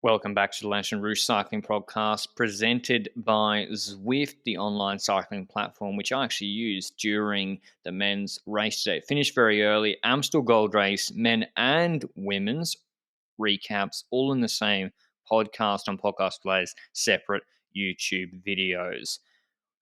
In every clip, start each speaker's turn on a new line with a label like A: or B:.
A: Welcome back to the Lanterne Rouge Cycling Podcast, presented by Zwift, the online cycling platform, which I actually used during the men's race today. It finished very early. Amstel Gold Race, men and women's recaps, all in the same podcast on podcast players, separate YouTube videos.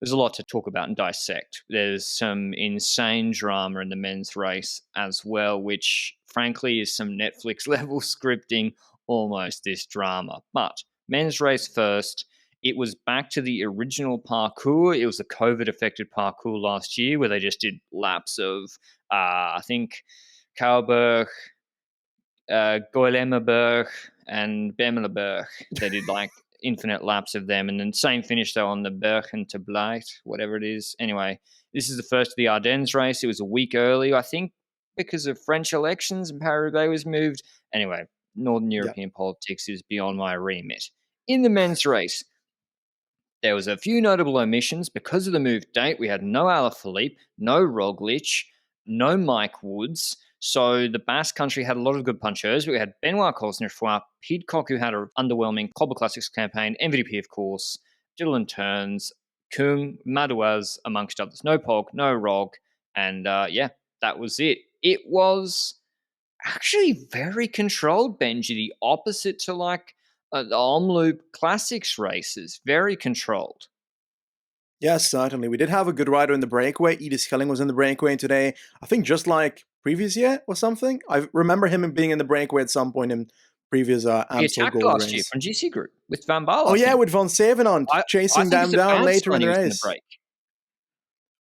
A: There's a lot to talk about and dissect. There's some insane drama in the men's race as well, which frankly is some Netflix level scripting, almost, this drama. But men's race first. It was back to the original parkour. It was the COVID affected parkour last year where they just did laps of, I think, Kouwberg, Goilemerberg, and Bemelerberg. They did like infinite laps of them, and then same finish though on the Bergen te Blight, whatever it is. Anyway, this is the first of the Ardennes race. It was a week early, I think, because of French elections and Paris-Roubaix was moved. Anyway, Northern European politics is beyond my remit. In the men's race, there was a few notable omissions because of the moved date. We had no Alaphilippe, no Roglic, no Mike Woods. So the Basque Country had a lot of good punchers. We had Benoit Cosnefroy, Pidcock, who had an underwhelming Cobble Classics campaign, MVP, of course, Dylan Turns, Kung, Madouaz, amongst others. No Pog, no Rog, and that was it. It was actually very controlled, Benji, the opposite to like the Omloop Classics races. Very controlled.
B: Yes, certainly. We did have a good rider in the breakaway. Edith Schelling was in the breakaway today. I think just like previous year or something. I remember him being in the breakaway at some point in previous
A: He
B: Amstel
A: attacked
B: Gold
A: last year
B: Race.
A: from GC Group with Van Baal.
B: Oh yeah, with Van Zevenand
A: I
B: chasing
A: think
B: them
A: it's a
B: down
A: bad
B: later
A: sign
B: in
A: he
B: the
A: was
B: race.
A: break.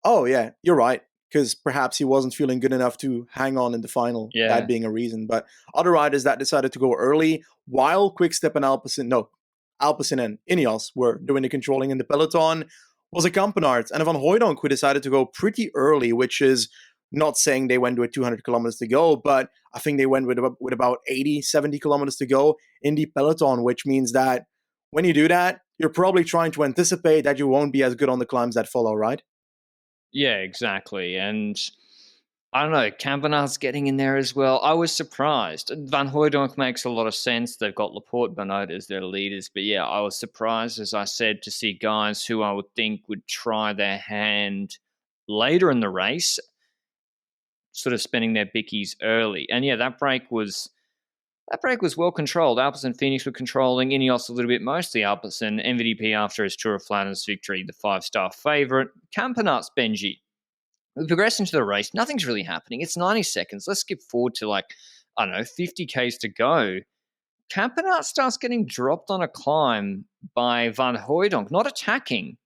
B: Oh yeah, you're right. Because perhaps he wasn't feeling good enough to hang on in the final.
A: Yeah.
B: That being a reason. But other riders that decided to go early, while Quickstep and Alpecin and Ineos were doing the controlling in the peloton, was a Kampenaerts and a Van Hooijdonk who decided to go pretty early, which is not saying they went with 200 kilometers to go, but I think they went with about 80, 70 kilometers to go in the peloton, which means that when you do that, you're probably trying to anticipate that you won't be as good on the climbs that follow, right?
A: Yeah, exactly. And I don't know, Kampenaerts getting in there as well. I was surprised. Van Hooijdonk makes a lot of sense. They've got Laporte, Bernard as their leaders. But yeah, I was surprised, as I said, to see guys who I would think would try their hand later in the race, sort of spending their bickies early. And yeah, that break was well controlled. Alpes and Phoenix were controlling, Ineos a little bit, mostly Alpes, and MVP after his Tour of Flanders victory, the 5-star favourite. Kampenaerts, Benji. We progress into the race. Nothing's really happening. It's 90 seconds. Let's skip forward to 50 Ks to go. Kampenaerts starts getting dropped on a climb by Van Hooijdonk, not attacking,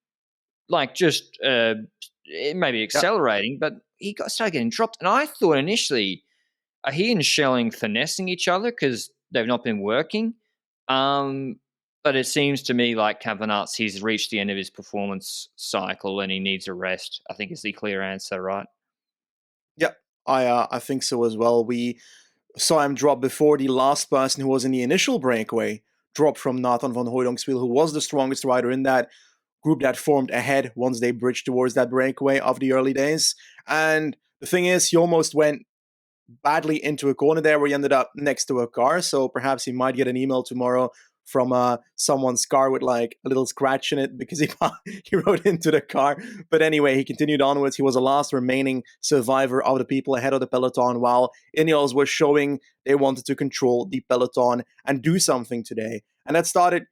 A: just maybe accelerating, but he started getting dropped. And I thought initially, are he and Schelling finessing each other because they've not been working? But it seems to me like Kampenaerts, he's reached the end of his performance cycle and he needs a rest, I think is the clear answer, right?
B: Yeah, I think so as well. We saw him drop before the last person who was in the initial breakaway dropped from Nathan van Hooijdonk's wheel, who was the strongest rider in that group that formed ahead once they bridged towards that breakaway of the early days. And the thing is, he almost went badly into a corner there where he ended up next to a car. So perhaps he might get an email tomorrow from someone's car with like a little scratch in it because he rode into the car. But anyway, he continued onwards. He was the last remaining survivor of the people ahead of the peloton, while Ineos was showing they wanted to control the peloton and do something today. And that started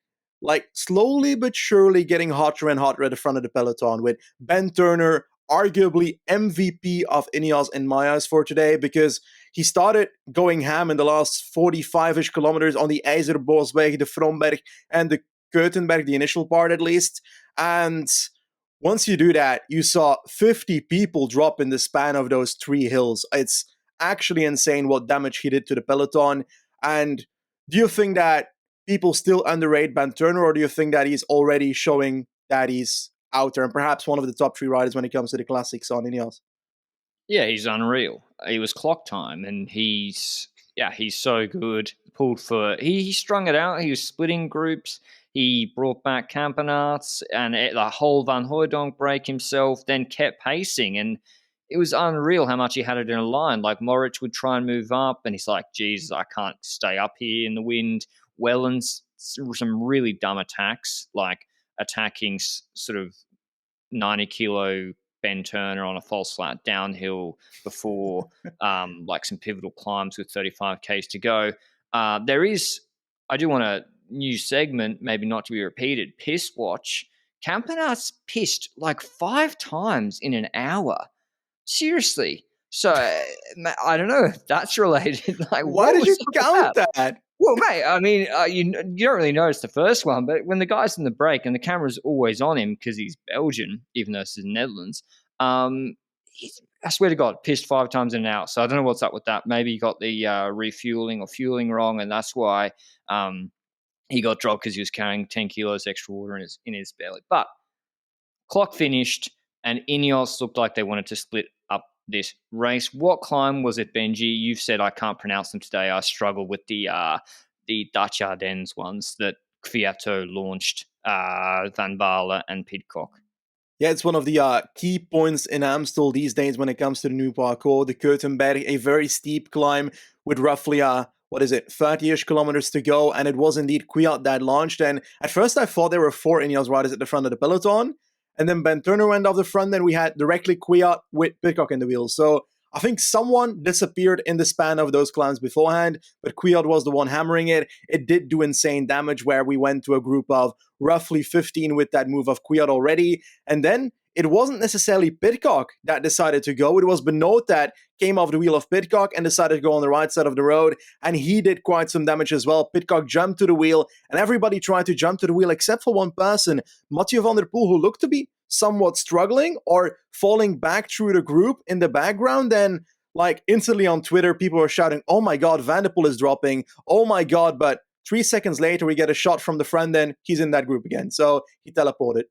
B: like slowly but surely getting hotter and hotter at the front of the peloton, with Ben Turner arguably MVP of Ineos in my eyes for today, because he started going ham in the last 45-ish kilometers on the IJzerbosweg, the Fromberg, and the Keutenberg, the initial part at least. And once you do that, you saw 50 people drop in the span of those 3 hills. It's actually insane what damage he did to the peloton. And do you think that people still underrate Ben Turner, or do you think that he's already showing that he's out there and perhaps one of the top 3 riders when it comes to the classics on Ineos?
A: Yeah, he's unreal. He was clock time, and he's so good. Pulled for he strung it out. He was splitting groups. He brought back Kampenaerts and the whole Van Hooijdonk break himself. Then kept pacing, and it was unreal how much he had it in a line. Like Moritz would try and move up, and he's like, "Jesus, I can't stay up here in the wind." Wellens some really dumb attacks, like attacking sort of 90 kilo Ben Turner on a false flat downhill before like some pivotal climbs with 35 Ks to go. I do want a new segment, maybe not to be repeated, Piss Watch. Campenaerts pissed like 5 times in an hour. Seriously. So I don't know if that's related. Like,
B: Why did you count that?
A: Well, mate, I mean, you don't really notice the first one, but when the guy's in the break and the camera's always on him because he's Belgian, even though this is Netherlands, I swear to God, pissed 5 times in an hour. So I don't know what's up with that. Maybe he got the refueling or fueling wrong, and that's why he got dropped because he was carrying 10 kilos extra water in his belly. But clock finished, and Ineos looked like they wanted to split up this race. What climb was it, Benji? You've said I can't pronounce them today. I struggle with the Dutch Ardennes ones that Kwiato launched, Van Baarle and Pidcock.
B: Yeah, it's one of the key points in Amstel these days when it comes to the new parcours. The Keutenberg, a very steep climb with roughly 30-ish kilometers to go, and it was indeed Kwiat that launched. And at first I thought there were 4 Ineos riders at the front of the peloton, and then Ben Turner went off the front, and we had directly Kwiat with Pidcock in the wheels. So I think someone disappeared in the span of those climbs beforehand, but Kwiat was the one hammering it. It did do insane damage where we went to a group of roughly 15 with that move of Kwiat already. And then it wasn't necessarily Pidcock that decided to go. It was Benoit that came off the wheel of Pidcock and decided to go on the right side of the road. And he did quite some damage as well. Pidcock jumped to the wheel, and everybody tried to jump to the wheel except for one person, Mathieu van der Poel, who looked to be somewhat struggling or falling back through the group in the background. Then, like, instantly on Twitter, people were shouting, "Oh my God, Van der Poel is dropping. Oh my God." But 3 seconds later, we get a shot from the front end. He's in that group again. So he teleported.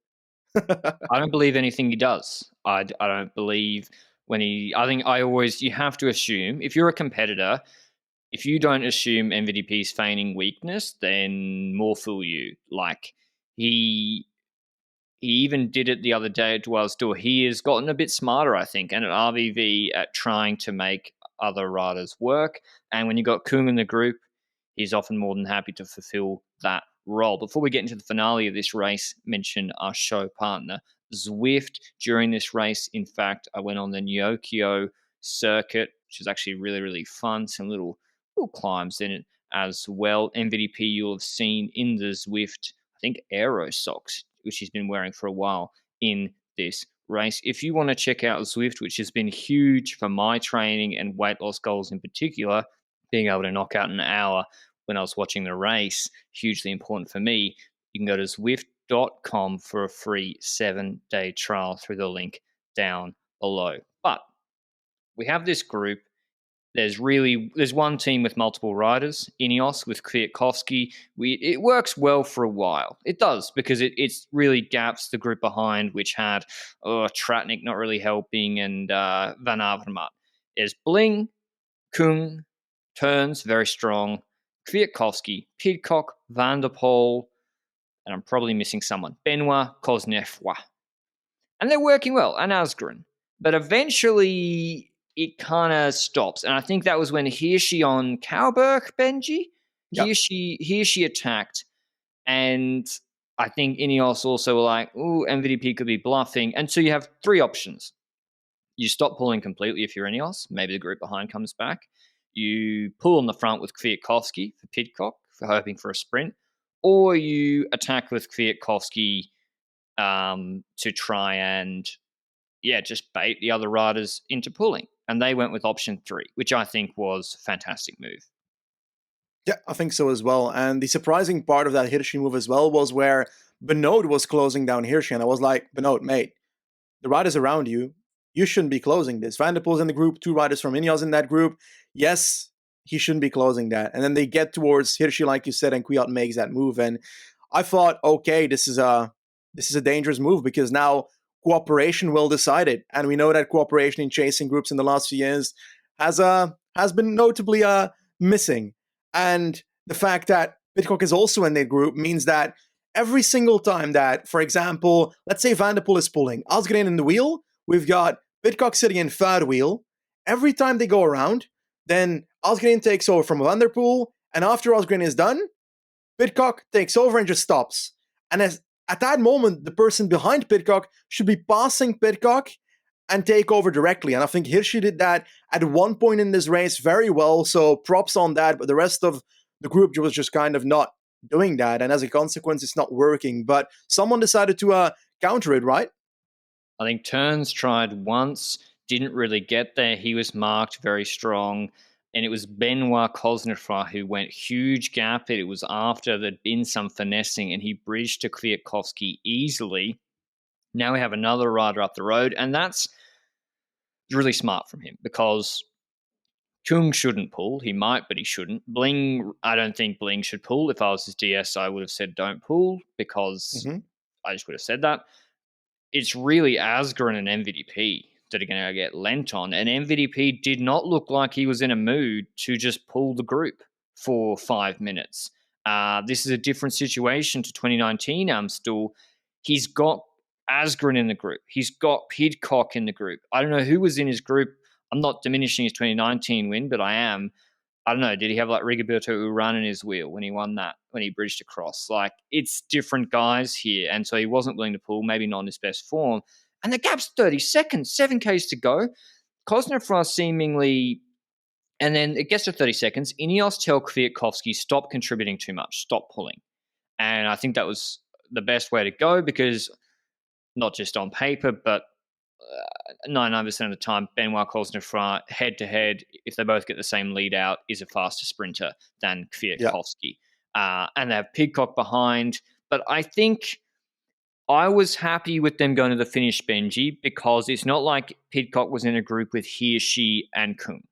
A: I don't believe anything he does. I don't believe when you have to assume, if you're a competitor, if you don't assume MVDP's feigning weakness, then more fool you. Like, he even did it the other day at Dwell's Door. He has gotten a bit smarter, I think, and at RVV at trying to make other riders work. And when you got Kung in the group, he's often more than happy to fulfill that role. Before we get into the finale of this race, mention our show partner, Zwift. During this race, in fact, I went on the Nyokio circuit, which is actually really, really fun. Some little climbs in it as well. MVDP, you'll have seen in the Zwift, I think, aero socks, which he's been wearing for a while in this race. If you want to check out Zwift, which has been huge for my training and weight loss goals in particular, being able to knock out an hour when I was watching the race, hugely important for me. You can go to Zwift.com for a free 7-day trial through the link down below. But we have this group. There's one team with multiple riders, Ineos with Kwiatkowski. It works well for a while. It does, because it really gaps the group behind, which had Tratnik not really helping, and Van Avermaet. There's Bling, Kung, Turns, very strong, Kwiatkowski, Pidcock, Van der Poel, and I'm probably missing someone, Benoit, Cosnefroy. And they're working well, and Asgreen. But eventually it kind of stops. And I think that was when Hirschi on Kauberg, Benji? Yep. Hirschi attacked. And I think Ineos also were like, ooh, MVDP could be bluffing. And so you have 3 options. You stop pulling completely if you're Ineos. Maybe the group behind comes back. You pull on the front with Kwiatkowski for Pidcock, for hoping for a sprint. Or you attack with Kwiatkowski to try and, just bait the other riders into pulling. And they went with option 3, which I think was a fantastic move.
B: Yeah, I think so as well. And the surprising part of that Hirschi move as well was where Benoit was closing down Hirschi. And I was like, Benoit, mate, the riders around you shouldn't be closing this. Van der Poel's in the group, 2 riders from Ineos in that group. Yes, he shouldn't be closing that. And then they get towards Hirschi, like you said, and Kwiat makes that move. And I thought, okay, this is a dangerous move, because now cooperation will decide it. And we know that cooperation in chasing groups in the last few years has been notably missing. And the fact that Pidcock is also in their group means that every single time that, for example, let's say Van der Poel is pulling, Asgreen in the wheel, we've got Pidcock sitting in third wheel. Every time they go around, then Asgreen takes over from Van der Poel, and after Asgreen is done, Pidcock takes over and just stops. And at that moment, the person behind Pidcock should be passing Pidcock and take over directly. And I think Hirschi did that at one point in this race very well, so props on that. But the rest of the group was just kind of not doing that, and as a consequence, it's not working. But someone decided to counter it, right?
A: I think Turns tried once, didn't really get there. He was marked very strong. And it was Benoit Cosnefroy who went huge gap. It was after there'd been some finessing, and he bridged to Kwiatkowski easily. Now we have another rider up the road, and that's really smart from him because Kung shouldn't pull. He might, but he shouldn't. Bling, I don't think Bling should pull. If I was his DS, I would have said don't pull because I just would have said that. It's really Asgren and MVDP that are going to get lent on. And MVDP did not look like he was in a mood to just pull the group for 5 minutes. This is a different situation to 2019 Amstel. He's got Asgren in the group. He's got Pidcock in the group. I don't know who was in his group. I'm not diminishing his 2019 win, but I am. I don't know. Did he have like Rigoberto Urán in his wheel when he won that, when he bridged across? Like, it's different guys here. And so he wasn't willing to pull, maybe not in his best form. And the gap's 30 seconds, 7Ks to go. Cosnefroy seemingly, and then it gets to 30 seconds. Ineos tell Kwiatkowski, stop contributing too much, stop pulling. And I think that was the best way to go because not just on paper, but 99% of the time, Benoit Cosnefroy, head-to-head, if they both get the same lead out, is a faster sprinter than Kwiatkowski. And they have Pidcock behind. But I think I was happy with them going to the finish, Benji, because it's not like Pidcock was in a group with Hirschi and Kung.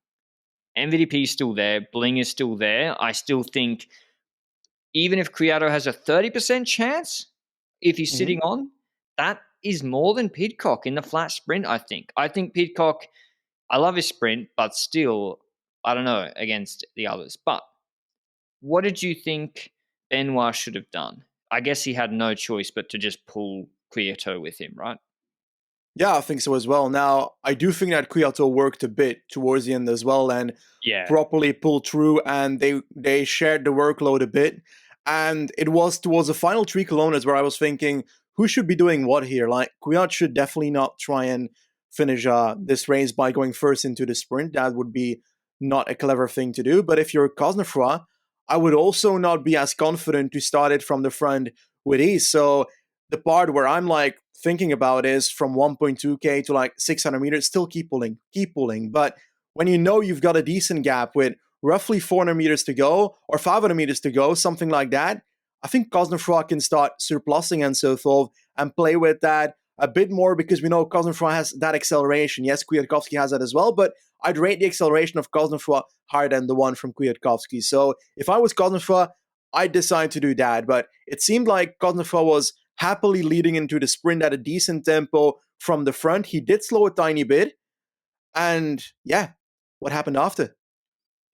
A: MVDP is still there. Bling is still there. I still think even if Kwiato has a 30% chance, if he's sitting on, that is more than Pidcock in the flat sprint, I think. I think Pidcock, I love his sprint, but still, I don't know, against the others. But what did you think Benoit should have done? I guess he had no choice but to just pull Kwiato with him, right?
B: Yeah, I think so as well. Now, I do think that Kwiato worked a bit towards the end as well and properly pulled through, and they shared the workload a bit. And it was towards the final 3 kilometers where I was thinking, who should be doing what here? Like, Kwiat should definitely not try and finish this race by going first into the sprint. That would be not a clever thing to do. But if you're Cosnefroy, I would also not be as confident to start it from the front with ease. So the part where I'm like thinking about is from 1.2k to like 600 meters, still keep pulling. But when you know you've got a decent gap with roughly 400 meters to go or 500 meters to go, something like that, I think Cosnefroy can start surplusing and so forth and play with that a bit more because we know Cosnefroy has that acceleration. Yes, Kwiatkowski has that as well, but I'd rate the acceleration of Cosnefroy higher than the one from Kwiatkowski. So if I was Cosnefroy, I'd decide to do that. But it seemed like Cosnefroy was happily leading into the sprint at a decent tempo from the front. He did slow a tiny bit. And yeah, what happened after?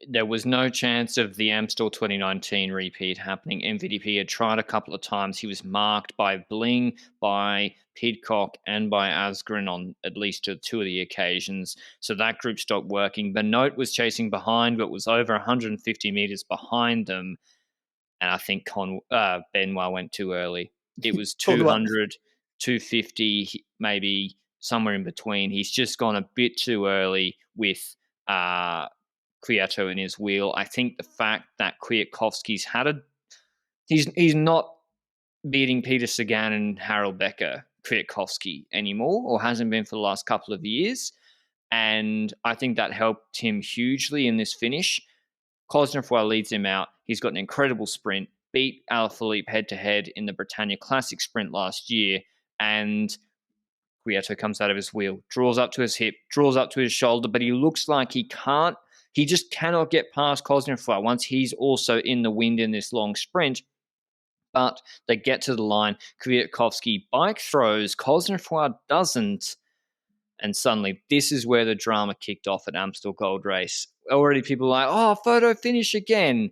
A: There was no chance of the Amstel 2019 repeat happening. MVDP had tried a couple of times. He was marked by Bling, by Pidcock, and by Asgren on at least 2 of the occasions. So that group stopped working. Benoit was chasing behind, but was over 150 meters behind them. And I think Benoit went too early. It was 200, 250, maybe somewhere in between. He's just gone a bit too early with Kwiato in his wheel. I think the fact that Kwiatkowski's he's not beating Peter Sagan and Harold Becker, Kwiatkowski, anymore, or hasn't been for the last couple of years. And I think that helped him hugely in this finish. Cosnefroy leads him out. He's got an incredible sprint, beat Alaphilippe head-to-head in the Britannia Classic sprint last year, and Kwiato comes out of his wheel, draws up to his hip, draws up to his shoulder, but he looks like he just cannot get past Cosnefroy once he's also in the wind in this long sprint. But they get to the line. Kwiatkowski bike throws. Cosnefroy doesn't. And suddenly, this is where the drama kicked off at Amstel Gold Race. Already people are like, oh, photo finish again.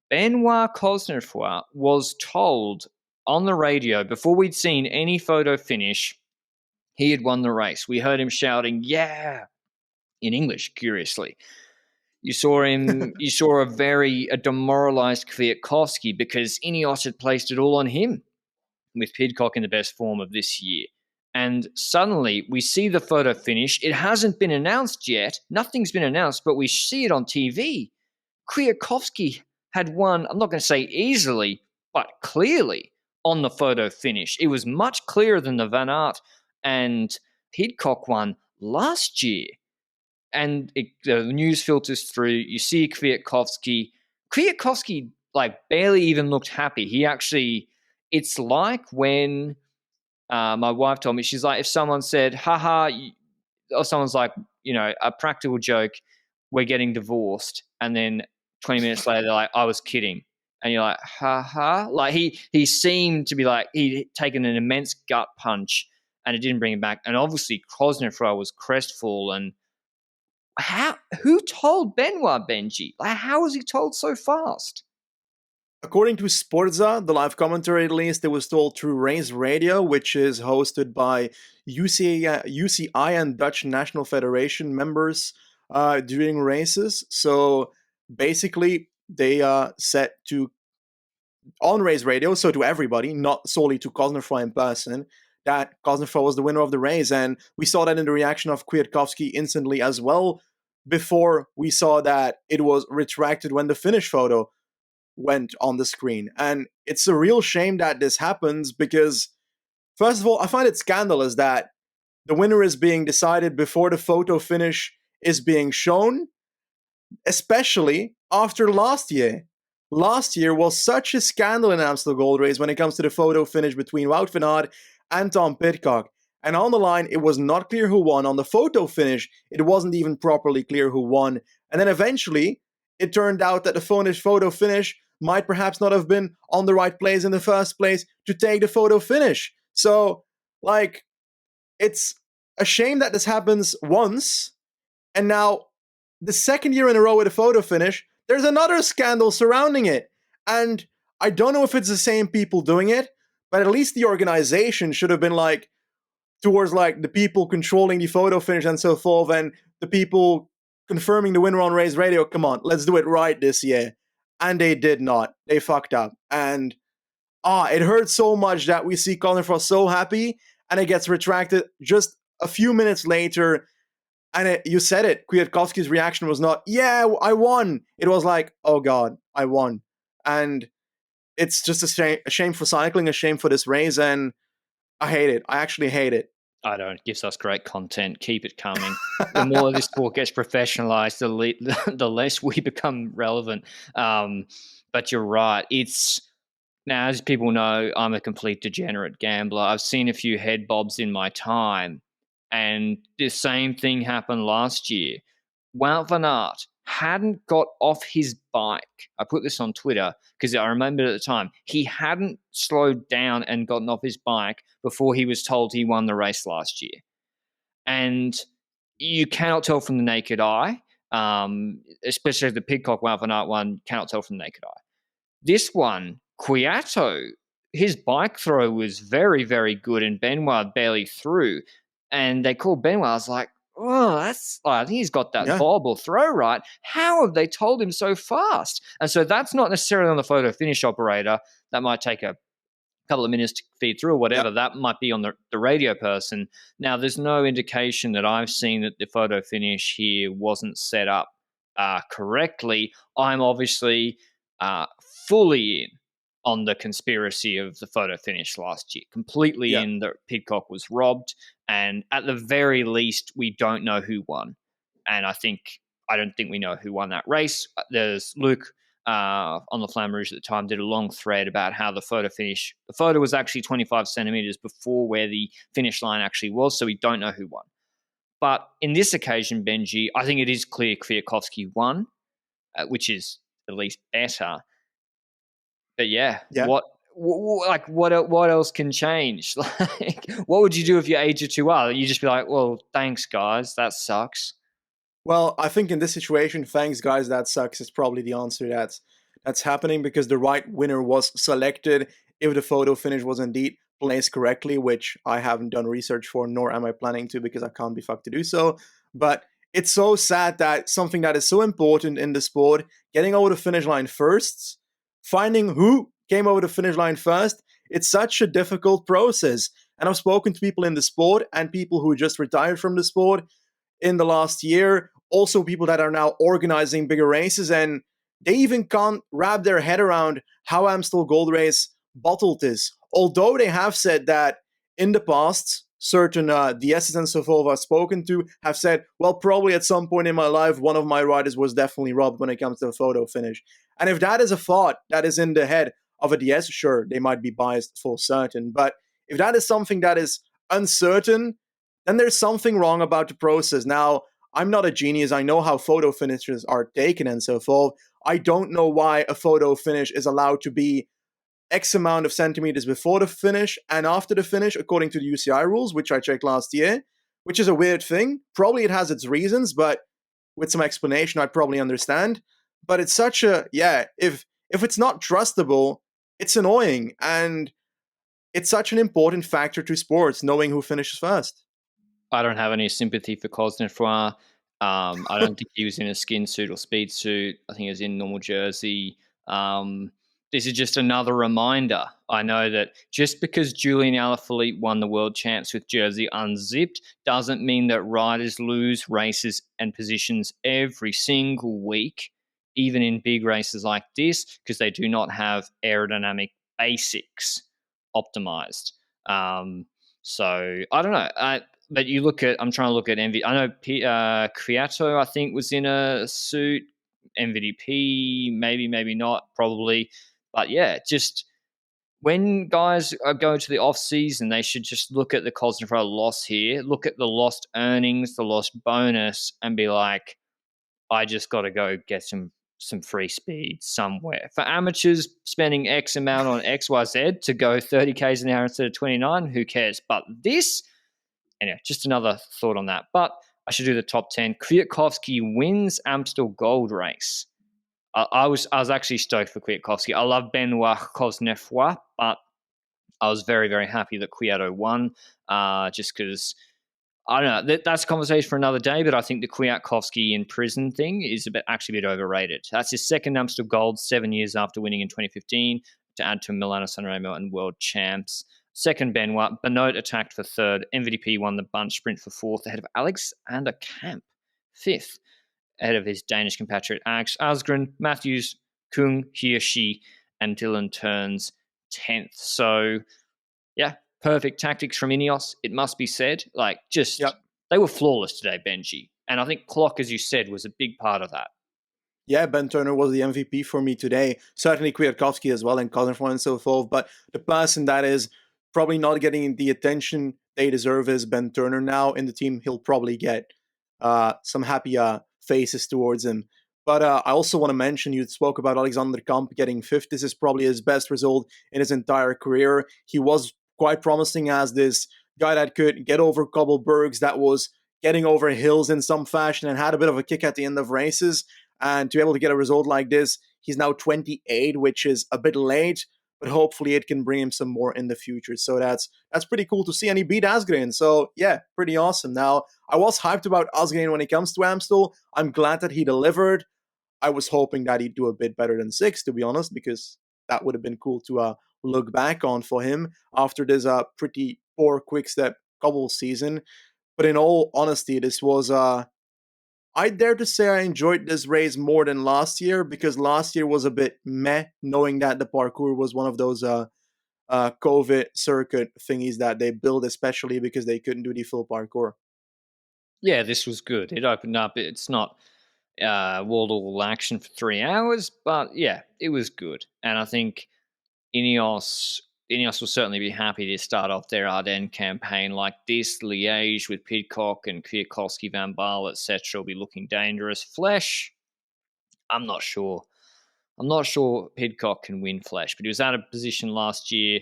A: Benoit Cosnefroy was told on the radio before we'd seen any photo finish, he had won the race. We heard him shouting, yeah, in English, curiously. You saw him. You saw a demoralized Kwiatkowski because Ineos had placed it all on him, with Pidcock in the best form of this year. And suddenly we see the photo finish. It hasn't been announced yet. Nothing's been announced, but we see it on TV. Kwiatkowski had won, I'm not going to say easily, but clearly on the photo finish. It was much clearer than the Van Aert and Pidcock won last year. And the news filters through. You see Kwiatkowski. Kwiatkowski barely even looked happy. He actually, it's like when my wife told me, she's like, if someone said, haha, or someone's like, a practical joke, we're getting divorced. And then 20 minutes later, they're like, I was kidding. And you're like, haha. Like he seemed to be like, he'd taken an immense gut punch and it didn't bring him back. And obviously Krosnefro was crestfallen. Who told Benoit, Benji? Like, how was he told so fast?
B: According to Sporza, the live commentary at least, it was told through Race Radio, which is hosted by UCI and Dutch National Federation members during races. So basically, they said on Race Radio, so to everybody, not solely to Krosnefro in person, that Krosnefro was the winner of the race. And we saw that in the reaction of Kwiatkowski instantly as well, before we saw that it was retracted when the finish photo went on the screen. And it's a real shame that this happens because, first of all, I find it scandalous that the winner is being decided before the photo finish is being shown, especially after last year. Last year was such a scandal in Amstel Gold Race when it comes to the photo finish between Wout van Aert and Tom Pidcock. And on the line, it was not clear who won. On the photo finish, it wasn't even properly clear who won. And then eventually, it turned out that the photo finish might perhaps not have been on the right place in the first place to take the photo finish. So, it's a shame that this happens once, and now the second year in a row with a photo finish, there's another scandal surrounding it. And I don't know if it's the same people doing it, but at least the organization should have been towards the people controlling the photo finish and so forth, and the people confirming the winner on Race Radio. Come on, let's do it right this year. And they did not. They fucked up. And it hurts so much that we see Colin Frost so happy, and it gets retracted just a few minutes later. And you said it. Kwiatkowski's reaction was not, yeah, I won. It was like, oh God, I won. And it's just a shame for cycling, a shame for this race, and I hate it. I actually hate it.
A: I don't. It gives us great content. Keep it coming. The more this sport gets professionalized, the less we become relevant. But you're right. Now, as people know, I'm a complete degenerate gambler. I've seen a few head bobs in my time, and the same thing happened last year. Wout van Aert hadn't got off his bike. I put this on Twitter because I remember at the time he hadn't slowed down and gotten off his bike before he was told he won the race last year. And you cannot tell from the naked eye, especially the Pidcock Wout van Aert one, cannot tell from the naked eye. This one, Kwiato, his bike throw was very, very good and Benoit barely threw. And they called Benoit. I was like, oh, I think he's got that viable throw right. How have they told him so fast? And so that's not necessarily on the photo finish operator. That might take a couple of minutes to feed through or whatever. That might be on the radio person. Now, there's no indication that I've seen that the photo finish here wasn't set up correctly. I'm obviously fully in on the conspiracy of the photo finish last year. Completely in that Pidcock was robbed. And at the very least, we don't know who won. And I don't think we know who won that race. There's Luke on the Flamme Rouge at the time did a long thread about how the photo was actually 25 centimeters before where the finish line actually was. So we don't know who won. But in this occasion, Benji, I think it is clear Kwiatkowski won, which is at least better. But what else can change? What would you do if you're AG2R? You just be like, well, thanks, guys. That sucks.
B: Well, I think in this situation, thanks, guys, that sucks is probably the answer that's happening because the right winner was selected if the photo finish was indeed placed correctly, which I haven't done research for, nor am I planning to because I can't be fucked to do so. But it's so sad that something that is so important in the sport, getting over the finish line first, finding who came over the finish line first, it's such a difficult process. And I've spoken to people in the sport and people who just retired from the sport in the last year, also people that are now organizing bigger races, and they even can't wrap their head around how Amstel Gold Race bottled this. Although they have said that in the past, certain DSs and so forth I've spoken to have said, well, probably at some point in my life, one of my riders was definitely robbed when it comes to the photo finish. And if that is a thought that is in the head of a DS, sure, they might be biased for certain. But if that is something that is uncertain, then there's something wrong about the process. Now, I'm not a genius. I know how photo finishes are taken and so forth. I don't know why a photo finish is allowed to be X amount of centimeters before the finish and after the finish, according to the UCI rules, which I checked last year, which is a weird thing. Probably it has its reasons, but with some explanation, I'd probably understand. But it's such a, yeah, if it's not trustable, it's annoying. And it's such an important factor to sports, knowing who finishes first.
A: I don't have any sympathy for Cosnefroy. I don't think he was in a skin suit or speed suit. I think he was in normal jersey. This is just another reminder. I know that just because Julian Alaphilippe won the world champs with jersey unzipped doesn't mean that riders lose races and positions every single week, even in big races like this, because they do not have aerodynamic basics optimized. So I don't know. But you look at, I'm trying to look at I know Kwiato, I think, was in a suit. MVDP, maybe not, probably. But yeah, just when guys go to the off season, they should just look at the Cosnefroy loss here, look at the lost earnings, the lost bonus, and be like, I just got to go get some free speed somewhere. For amateurs, spending X amount on XYZ to go 30 k's an hour instead of 29, who cares? But this, anyway, just another thought on that. But I should do the top 10. Kwiatkowski wins Amstel Gold Race. I was actually stoked for Kwiatkowski. I love Benoit Cosnefroy, but I was very, very happy that Kwiato won, just because, I don't know, that's a conversation for another day, but I think the Kwiatkowski in prison thing is actually a bit overrated. That's his second Amstel Gold 7 years after winning in 2015, to add to Milano Sanremo and World Champs. Second, Benoit. Benoit attacked for third. MVDP won the bunch sprint for fourth, ahead of Alexander Kamp. Fifth, ahead of his Danish compatriot Alex Asgren, Matthews, Kung, Hirschi, and Dylan Turns 10th. So, yeah, perfect tactics from Ineos, it must be said. Like, just, They were flawless today, Benji. And I think Clock, as you said, was a big part of that.
B: Yeah, Ben Turner was the MVP for me today. Certainly Kwiatkowski as well, and Cosnefroy and so forth. But the person that is probably not getting the attention they deserve is Ben Turner now in the team. He'll probably get some happy faces towards him. But I also want to mention, you spoke about Alexander Kamp getting fifth. This is probably his best result in his entire career. He was quite promising as this guy that could get over cobblebergs, that was getting over hills in some fashion and had a bit of a kick at the end of races. And to be able to get a result like this, he's now 28, which is a bit late, but hopefully it can bring him some more in the future. So that's pretty cool to see. And he beat Asgreen. So yeah, pretty awesome. Now, I was hyped about Asgreen when it comes to Amstel. I'm glad that he delivered. I was hoping that he'd do a bit better than 6, to be honest, because that would have been cool to look back on for him after this pretty poor quick-step cobble season. But in all honesty, this was I dare to say I enjoyed this race more than last year, because last year was a bit meh, knowing that the parkour was one of those COVID circuit thingies that they built especially because they couldn't do the full parkour.
A: Yeah, this was good. It opened up. It's not wall-to-wall action for 3 hours, but yeah, it was good. And I think Ineos will certainly be happy to start off their Ardennes campaign like this. Liège with Pidcock and Kwiatkowski, Van Baal, etc. will be looking dangerous. Flesh, I'm not sure. I'm not sure Pidcock can win Flesh, but he was out of position last year.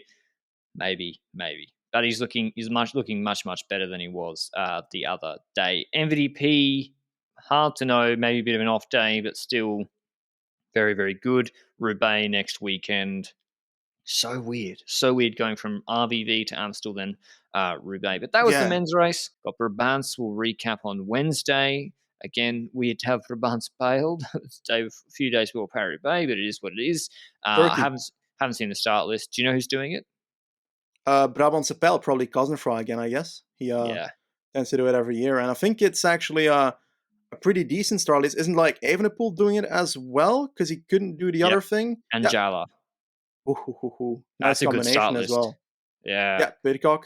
A: Maybe. But he's looking much better than he was the other day. MVDP, hard to know. Maybe a bit of an off day, but still very, very good. Roubaix next weekend. So weird going from RVV to Amstel, then Roubaix. But that was the men's race. Got Brabants. We'll recap on Wednesday Again, weird to have Brabant's bailed a few days before Paris-Roubaix, but it is what it is. I
B: 30.
A: haven't seen the start list. Do you know who's doing it?
B: Brabantse Pijl, probably Kozenfra again, I guess. He
A: Yeah.
B: tends to do it every year, and I think it's actually a pretty decent start list. Isn't like Evenepoel doing it as well because he couldn't do the
A: Yep.
B: other thing?
A: And
B: Yeah.
A: Jala.
B: Nice
A: That's a good start
B: combination as
A: list.
B: well.
A: Yeah.
B: Yeah, Pidcock.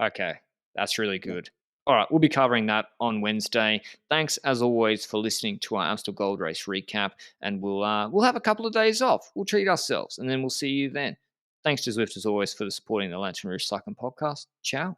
A: Okay. That's really good. All right, we'll be covering that on Wednesday. Thanks, as always, for listening to our Amstel Gold Race recap, and we'll have a couple of days off. We'll treat ourselves, and then we'll see you then. Thanks to Zwift, as always, for supporting the Lanterne Rouge Cycling Podcast. Ciao.